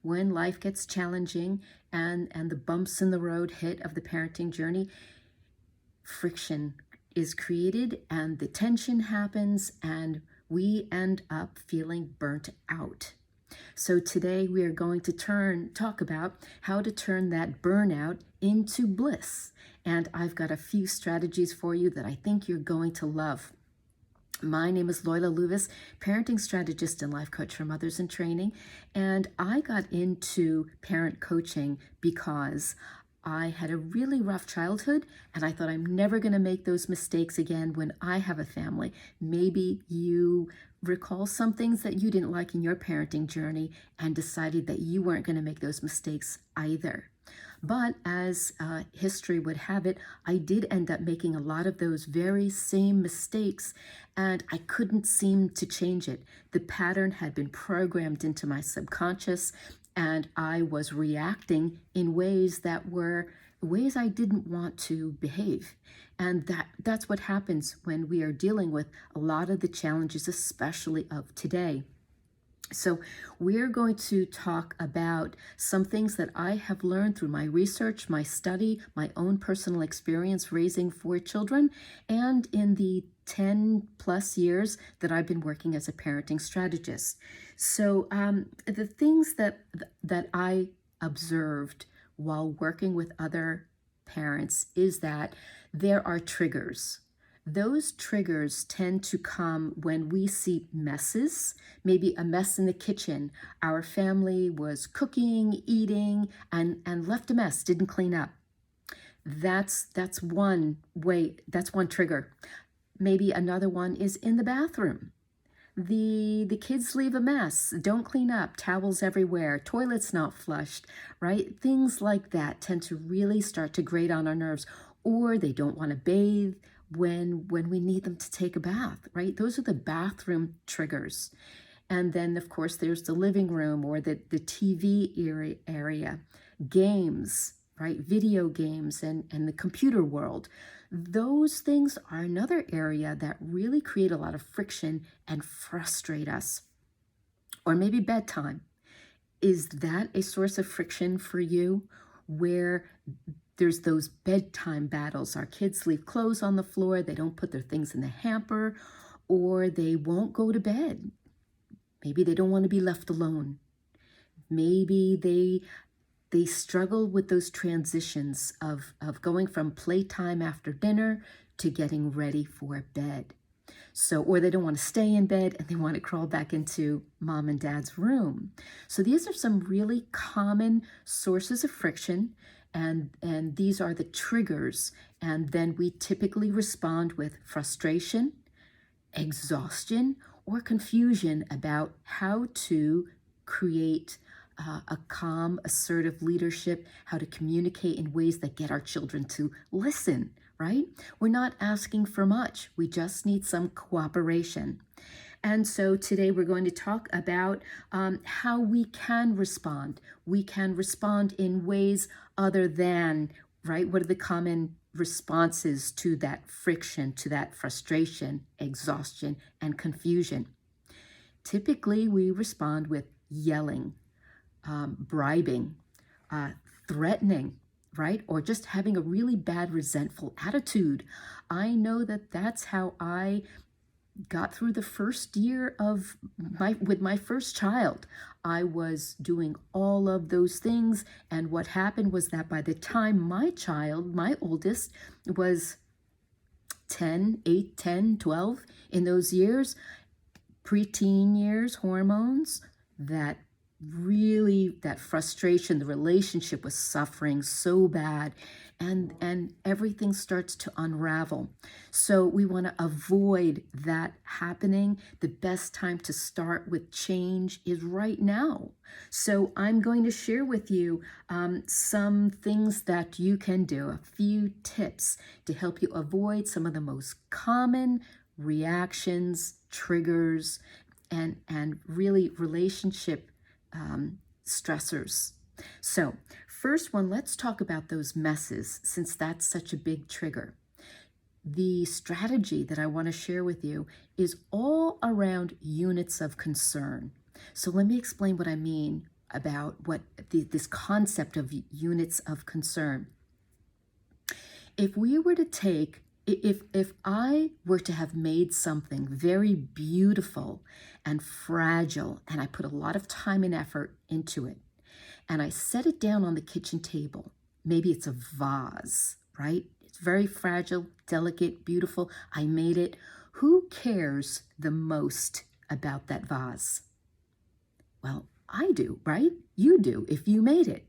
when life gets challenging and the bumps in the road hit of the parenting journey, friction is created and the tension happens and we end up feeling burnt out. So today we are going to talk about how to turn that burnout into bliss. And I've got a few strategies for you that I think you're going to love. My name is Loyla Luvis, parenting strategist and life coach for mothers in training. And I got into parent coaching because I had a really rough childhood and I thought I'm never going to make those mistakes again when I have a family. Maybe you recall some things that you didn't like in your parenting journey and decided that you weren't going to make those mistakes either. But as history would have it, I did end up making a lot of those very same mistakes, and I couldn't seem to change it. The pattern had been programmed into my subconscious, and I was reacting in ways that were ways I didn't want to behave. And that's what happens when we are dealing with a lot of the challenges, especially of today. So we're going to talk about some things that I have learned through my research, my study, my own personal experience raising 4 children, and in the 10 plus years that I've been working as a parenting strategist. So the things that I observed while working with other parents is that there are triggers. Those triggers tend to come when we see messes, maybe a mess in the kitchen. Our family was cooking, eating, and left a mess, didn't clean up. That's one way, that's one trigger. Maybe another one is in the bathroom. The kids leave a mess, don't clean up, towels everywhere, toilet's not flushed, right? Things like that tend to really start to grate on our nerves. Or they don't want to bathe when we need them to take a bath, right? Those are the bathroom triggers. And then, of course, there's the living room or the TV area, games, right? Video games and the computer world. Those things are another area that really create a lot of friction and frustrate us. Or maybe bedtime. Is that a source of friction for you where there's those bedtime battles? Our kids leave clothes on the floor, they don't put their things in the hamper, or they won't go to bed. Maybe they don't want to be left alone. Maybe they struggle with those transitions of going from playtime after dinner to getting ready for bed. So, or they don't want to stay in bed and they want to crawl back into mom and dad's room. So these are some really common sources of friction, and these are the triggers. And then we typically respond with frustration, exhaustion, or confusion about how to create a calm, assertive leadership, how to communicate in ways that get our children to listen, right? We're not asking for much. We just need some cooperation. And so today we're going to talk about how we can respond. We can respond in ways other than, right? What are the common responses to that friction, to that frustration, exhaustion, and confusion? Typically, we respond with yelling, bribing, threatening, right? Or just having a really bad, resentful attitude. I know that that's how I got through the first year of with my first child. I was doing all of those things, and what happened was that by the time my child, my oldest, was 10, 8, 10, 12, in those years, preteen years, hormones, that frustration, the relationship was suffering so bad, and everything starts to unravel. So we want to avoid that happening. The best time to start with change is right now. So I'm going to share with you some things that you can do, a few tips to help you avoid some of the most common reactions, triggers, and really relationship stressors. So first one, let's talk about those messes, since that's such a big trigger. The strategy that I want to share with you is all around units of concern. So let me explain what I mean about what this concept of units of concern. If we were to take, if I were to have made something very beautiful and fragile, and I put a lot of time and effort into it, and I set it down on the kitchen table, maybe it's a vase, right? It's very fragile, delicate, beautiful. I made it. Who cares the most about that vase? Well, I do, right? You do if you made it.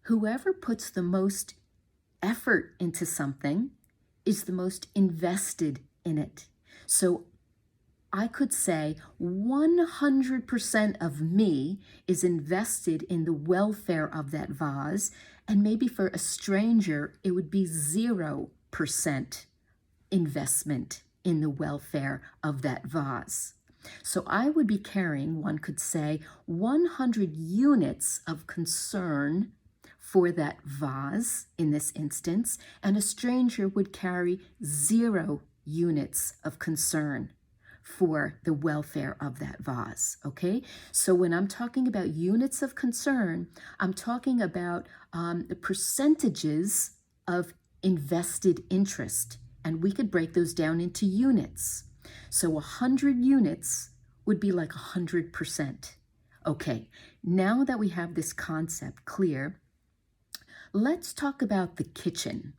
Whoever puts the most effort into something is the most invested in it. So I could say 100% of me is invested in the welfare of that vase, and maybe for a stranger, it would be 0% investment in the welfare of that vase. So I would be carrying, one could say, 100 units of concern for that vase in this instance, and a stranger would carry 0 units of concern for the welfare of that vase, okay? So when I'm talking about units of concern, I'm talking about the percentages of invested interest, and we could break those down into units. So 100 units would be like 100%. Okay, now that we have this concept clear, let's talk about the kitchen.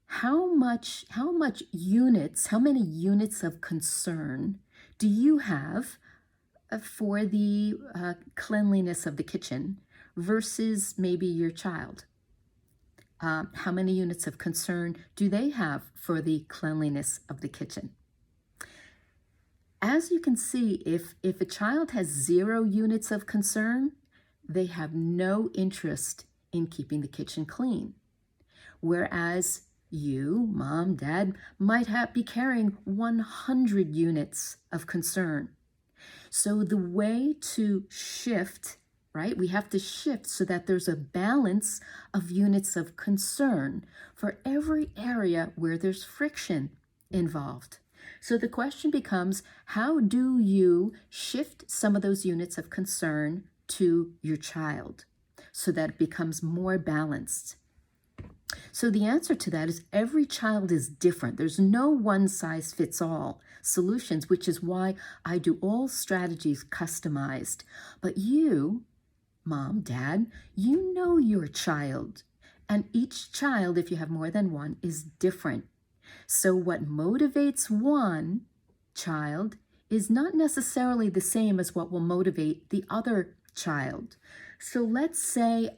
How many units of concern do you have for the cleanliness of the kitchen versus maybe your child? How many units of concern do they have for the cleanliness of the kitchen? As you can see, if a child has 0 units of concern, they have no interest in keeping the kitchen clean. Whereas you, mom, dad, might be carrying 100 units of concern. So the way to shift, right, we have to shift so that there's a balance of units of concern for every area where there's friction involved. So the question becomes, how do you shift some of those units of concern to your child so that it becomes more balanced? So the answer to that is every child is different. There's no one-size-fits-all solutions, which is why I do all strategies customized. But you, mom, dad, you know your child. And each child, if you have more than one, is different. So what motivates one child is not necessarily the same as what will motivate the other child. So let's say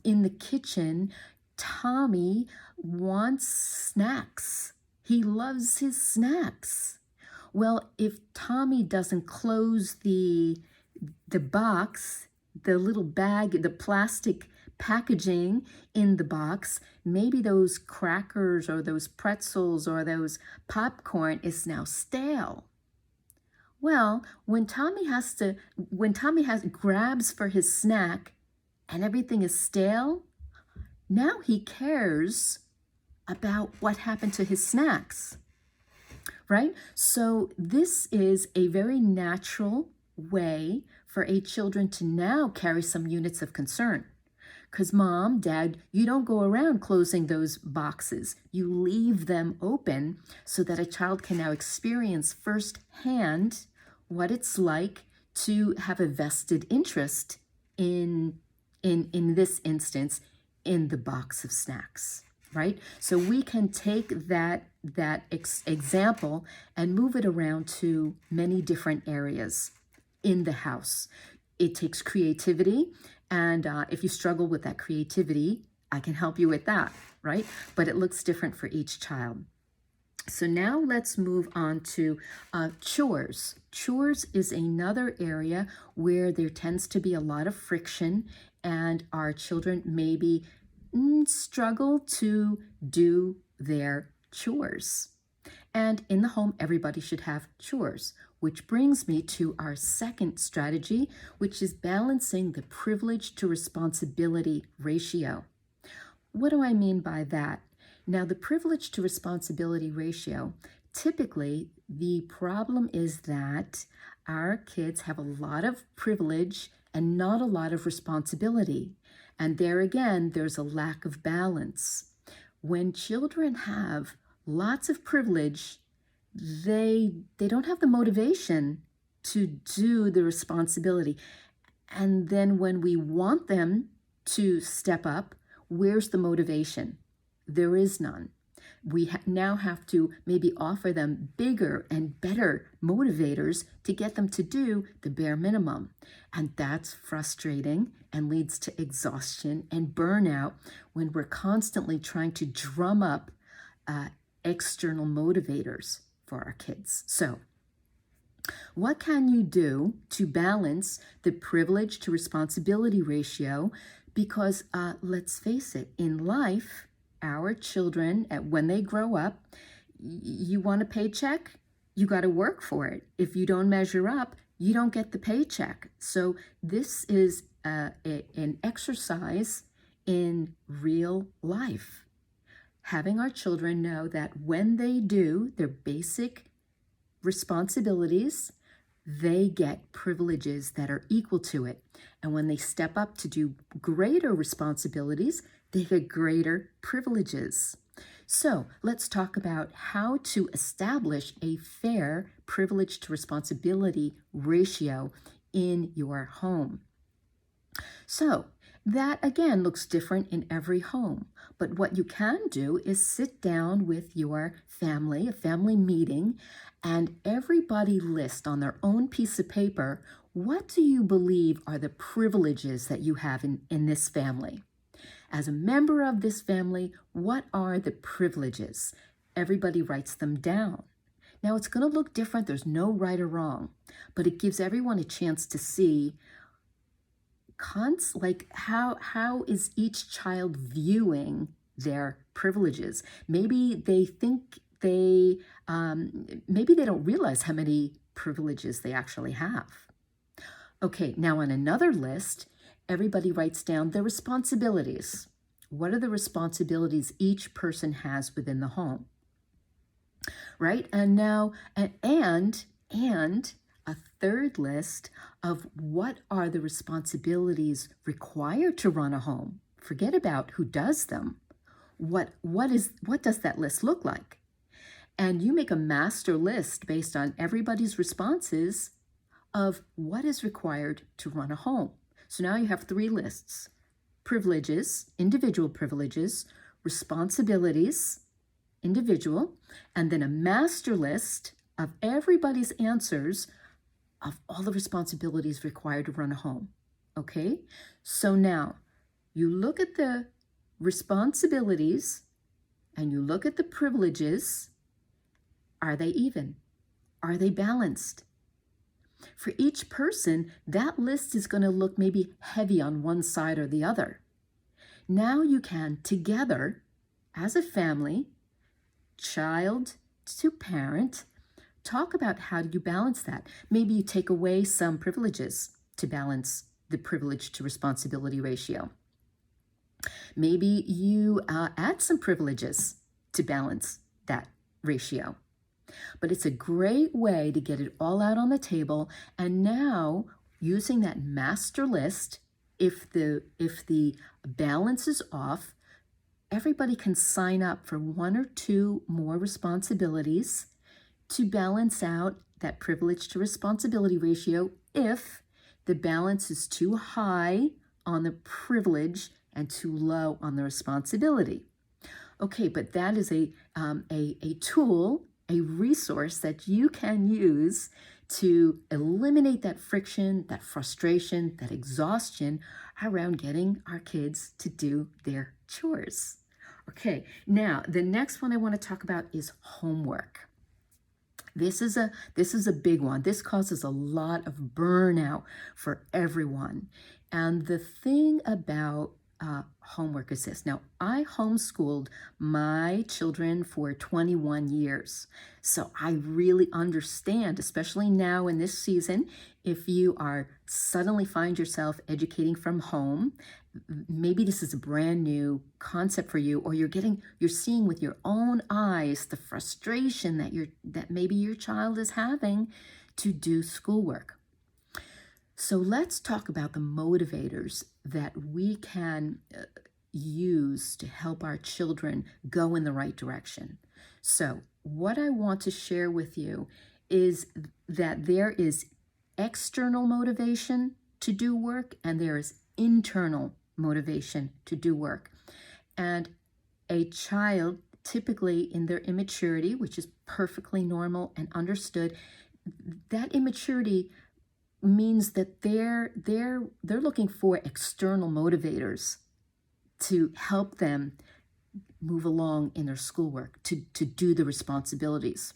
in the kitchen, Tommy wants snacks. He loves his snacks. Well, if Tommy doesn't close the box, the little bag, the plastic packaging in the box, maybe those crackers or those pretzels or those popcorn is now stale. Well, when Tommy grabs for his snack and everything is stale, now he cares about what happened to his snacks, right? So this is a very natural way for children to now carry some units of concern. Because mom, dad, you don't go around closing those boxes. You leave them open so that a child can now experience firsthand what it's like to have a vested interest in this instance, in the box of snacks, right? So we can take that example and move it around to many different areas in the house. It takes creativity, and if you struggle with that creativity, I can help you with that, right? But it looks different for each child. So now let's move on to chores. Chores is another area where there tends to be a lot of friction, and our children maybe struggle to do their chores. And in the home, everybody should have chores, which brings me to our second strategy, which is balancing the privilege to responsibility ratio. What do I mean by that? Now, the privilege to responsibility ratio, typically the problem is that our kids have a lot of privilege and not a lot of responsibility. And there again, there's a lack of balance. When children have lots of privilege, they don't have the motivation to do the responsibility. And then when we want them to step up, where's the motivation? There is none. We now have to maybe offer them bigger and better motivators to get them to do the bare minimum. And that's frustrating and leads to exhaustion and burnout when we're constantly trying to drum up external motivators for our kids. So, what can you do to balance the privilege to responsibility ratio? Because let's face it, in life, our children, when they grow up, you want a paycheck, you got to work for it. If you don't measure up, you don't get the paycheck. So this is an exercise in real life. Having our children know that when they do their basic responsibilities, they get privileges that are equal to it. And when they step up to do greater responsibilities, they get greater privileges. So let's talk about how to establish a fair privilege to responsibility ratio in your home. So that again looks different in every home. But what you can do is sit down with your family, a family meeting, and everybody list on their own piece of paper, what do you believe are the privileges that you have in this family? As a member of this family, what are the privileges? Everybody writes them down. Now, it's going to look different. There's no right or wrong, but it gives everyone a chance to see how is each child viewing their privileges. Maybe they think maybe they don't realize how many privileges they actually have. Okay, now on another list, everybody writes down their responsibilities. What are the responsibilities each person has within the home? Right? And now, and a third list of what are the responsibilities required to run a home. Forget about who does them. What does that list look like? And you make a master list based on everybody's responses of what is required to run a home. So now you have 3 lists: privileges, individual privileges, responsibilities, individual, and then a master list of everybody's answers of all the responsibilities required to run a home. Okay? So now you look at the responsibilities and you look at the privileges. Are they even? Are they balanced? For each person, that list is going to look maybe heavy on one side or the other. Now you can, together, as a family, child to parent, talk about how do you balance that. Maybe you take away some privileges to balance the privilege to responsibility ratio. Maybe you add some privileges to balance that ratio. But it's a great way to get it all out on the table. And now, using that master list, if the balance is off, everybody can sign up for 1 or 2 more responsibilities to balance out that privilege to responsibility ratio if the balance is too high on the privilege and too low on the responsibility. Okay, but that is a tool, a resource that you can use to eliminate that friction, that frustration, that exhaustion around getting our kids to do their chores. Okay, now the next one I want to talk about is homework. This is a big one. This causes a lot of burnout for everyone. And the thing about homework is this. Now, I homeschooled my children for 21 years. So I really understand, especially now in this season, if you are suddenly find yourself educating from home, maybe this is a brand new concept for you, or you're seeing with your own eyes the frustration that maybe your child is having to do schoolwork. So let's talk about the motivators that we can use to help our children go in the right direction. So, what I want to share with you is that there is external motivation to do work and there is internal motivation to do work. And a child, typically in their immaturity, which is perfectly normal and understood, that immaturity means that they're looking for external motivators to help them move along in their schoolwork, to do the responsibilities.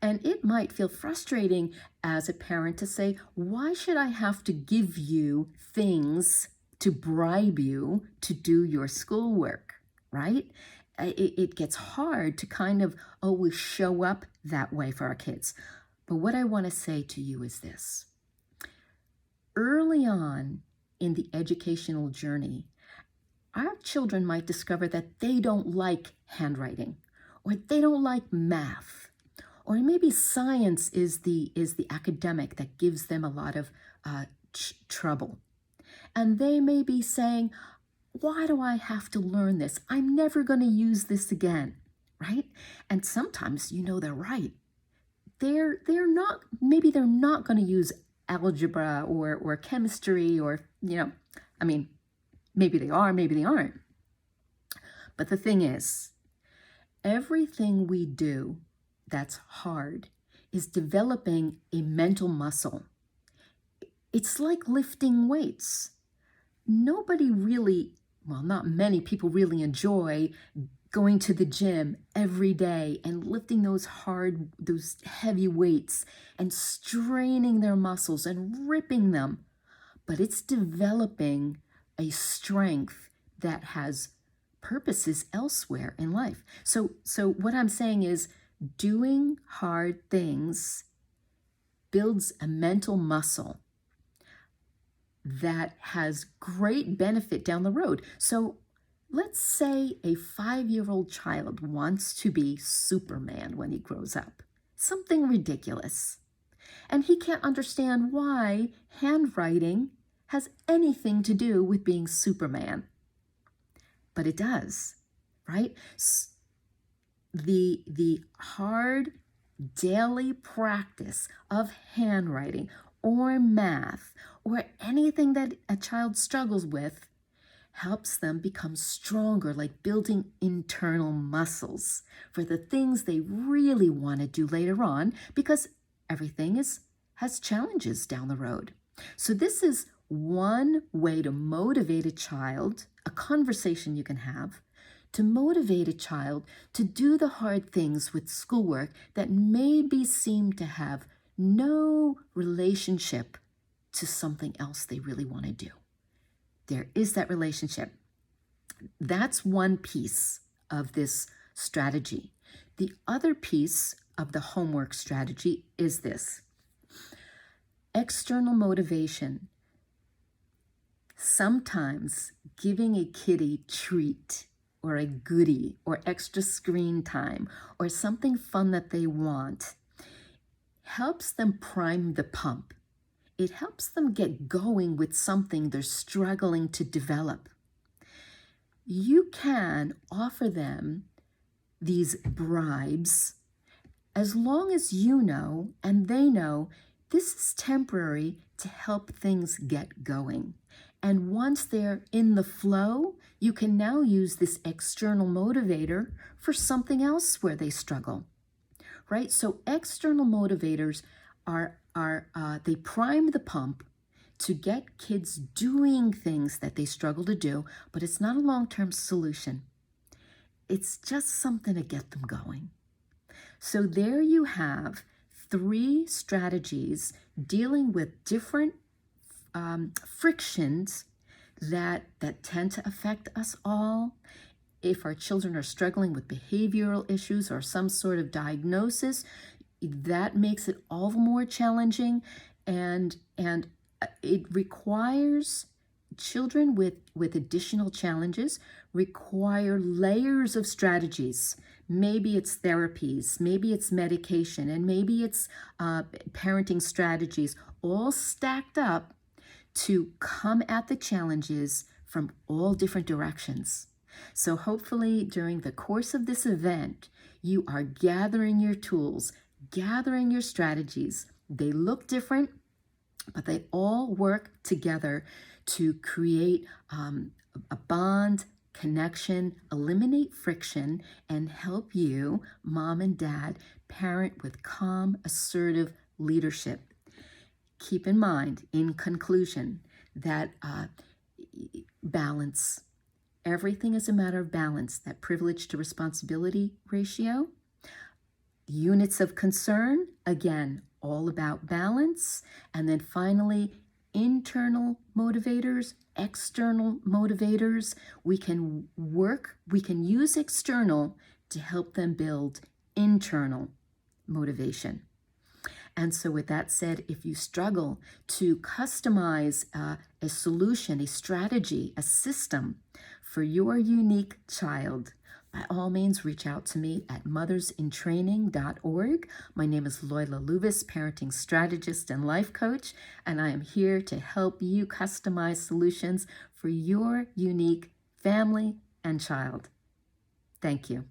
And it might feel frustrating as a parent to say, why should I have to give you things to bribe you to do your schoolwork, right? It gets hard to kind of always show up that way for our kids. But what I want to say to you is this. Early on in the educational journey, our children might discover that they don't like handwriting, or they don't like math, or maybe science is the academic that gives them a lot of trouble. And they may be saying, why do I have to learn this? I'm never going to use this again, right? And sometimes, they're right. They're not, maybe they're not going to use algebra or chemistry or, maybe they are, maybe they aren't. But the thing is, everything we do that's hard is developing a mental muscle. It's like lifting weights. Nobody really, not many people really enjoy going to the gym every day and lifting those heavy weights and straining their muscles and ripping them. But it's developing a strength that has purposes elsewhere in life. So what I'm saying is doing hard things builds a mental muscle that has great benefit down the road. So let's say a 5-year-old child wants to be Superman when he grows up, something ridiculous. And he can't understand why handwriting has anything to do with being Superman. But it does, right? The hard daily practice of handwriting or math or anything that a child struggles with helps them become stronger, like building internal muscles for the things they really want to do later on, because everything has challenges down the road. So this is one way to motivate a child, a conversation you can have, to motivate a child to do the hard things with schoolwork that maybe seem to have no relationship to something else they really want to do. There is that relationship. That's one piece of this strategy. The other piece of the homework strategy is this. External motivation. Sometimes giving a kid a treat or a goodie or extra screen time or something fun that they want helps them prime the pump. It helps them get going with something they're struggling to develop. You can offer them these bribes as long as you know and they know this is temporary to help things get going. And once they're in the flow, you can now use this external motivator for something else where they struggle, right? So external motivators they prime the pump to get kids doing things that they struggle to do, but it's not a long-term solution. It's just something to get them going. So there you have 3 strategies dealing with different frictions that tend to affect us all. If our children are struggling with behavioral issues or some sort of diagnosis, that makes it all the more challenging, and it requires children with additional challenges require layers of strategies. Maybe it's therapies, maybe it's medication, and maybe it's parenting strategies, all stacked up to come at the challenges from all different directions. So hopefully during the course of this event, you are gathering your tools, gathering your strategies. They look different, but they all work together to create a bond, connection, eliminate friction, and help you, mom and dad, parent with calm, assertive leadership. Keep in mind, in conclusion, that balance. Everything is a matter of balance. That privilege to responsibility ratio. Units of concern, again, all about balance. And then finally, internal motivators, external motivators. We can use external to help them build internal motivation. And so with that said, if you struggle to customize a solution, a strategy, a system for your unique child, by all means, reach out to me at mothersintraining.org. My name is Loyla Luvis, parenting strategist and life coach, and I am here to help you customize solutions for your unique family and child. Thank you.